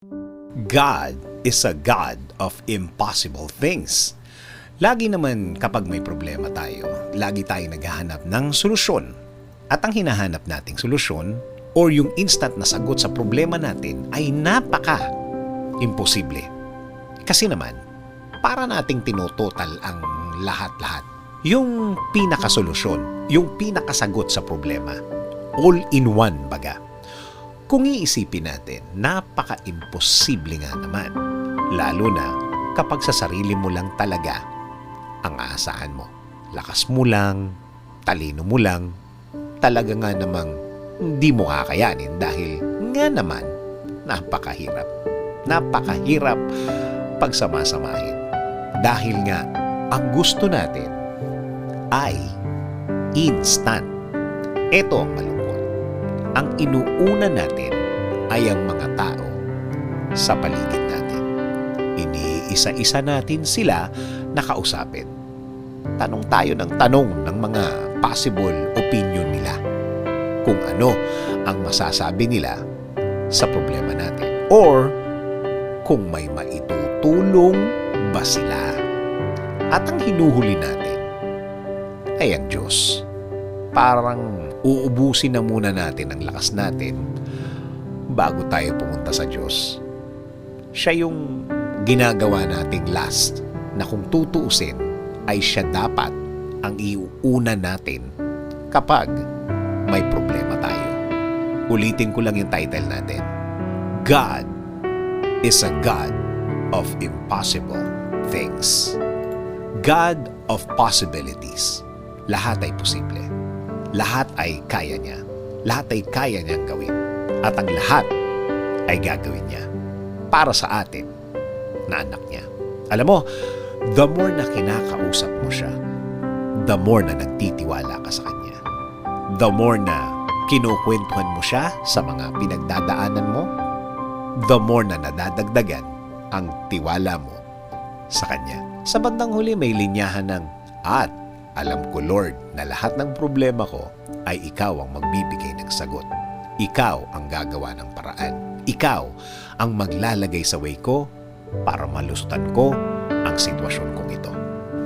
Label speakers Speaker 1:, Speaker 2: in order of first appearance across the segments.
Speaker 1: God is a God of impossible things. Lagi naman kapag may problema tayo, lagi tayong naghahanap ng solusyon. At ang hinahanap nating solusyon or yung instant na sagot sa problema natin ay napaka-imposible. Kasi naman, para nating tinutotal ang lahat-lahat. Yung pinakasolusyon, yung pinakasagot sa problema. All in one baga. Kung iisipin natin, napaka-imposible nga naman. Lalo na kapag sa sarili mo lang talaga ang aasahan mo. Lakas mo lang, talino mo lang, talaga nga namang hindi mo kakayanin dahil nga naman napakahirap. Napakahirap pagsamasamahin. Dahil nga ang gusto natin ay instant. Ito ang malungkot. Ang inuuna natin ay ang mga tao sa paligid natin. Iniisa-isa natin sila nakausapin. Tanong tayo ng tanong ng mga possible opinion nila. Kung ano ang masasabi nila sa problema natin. Or kung may maitutulong ba sila. At ang hinuhuli natin ay ang Diyos. Parang uubusin na muna natin ang lakas natin bago tayo pumunta sa Diyos. Siya yung ginagawa nating last na kung tutuusin ay siya dapat ang iuuna natin kapag may problema tayo. Ulitin ko lang yung title natin. God is a God of impossible things. God of possibilities. Lahat ay posible. Lahat ay kaya niya. Lahat ay kaya niyang gawin. At ang lahat ay gagawin niya para sa atin na anak niya. Alam mo, the more na kinakausap mo siya, the more na nagtitiwala ka sa kanya. The more na kinukwentuhan mo siya sa mga pinagdadaanan mo, the more na nadadagdagan ang tiwala mo sa kanya. Sa bandang huli may linyahan ng at alam ko, Lord, na lahat ng problema ko ay Ikaw ang magbibigay ng sagot. Ikaw ang gagawa ng paraan. Ikaw ang maglalagay sa way ko para malusutan ko ang sitwasyon kong ito.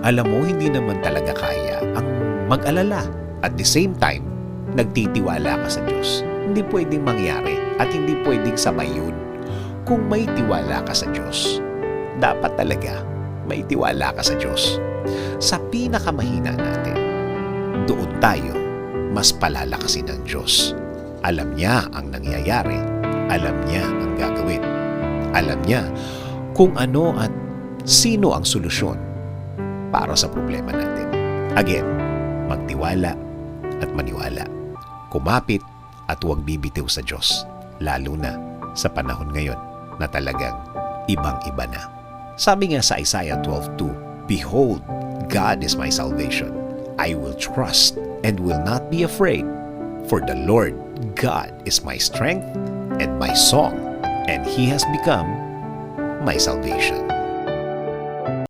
Speaker 1: Alam mo, hindi naman talaga kaya ang mag-alala. At the same time, nagtitiwala ka sa Diyos. Hindi pwedeng mangyari at hindi pwedeng sabay yun. Kung may tiwala ka sa Diyos, dapat talaga may tiwala ka sa Diyos. Sa pinakamahina natin, doon tayo mas palalakasin ng Diyos. Alam niya ang nangyayari. Alam niya ang gagawin. Alam niya kung ano at sino ang solusyon para sa problema natin. Again, magtiwala at maniwala. Kumapit at huwag bibitiw sa Diyos. Lalo na sa panahon ngayon na talagang ibang-iba na. Sabi nga sa Isaiah 12:2, Behold, God is my salvation. I will trust and will not be afraid. For the Lord God is my strength and my song, and He has become my salvation.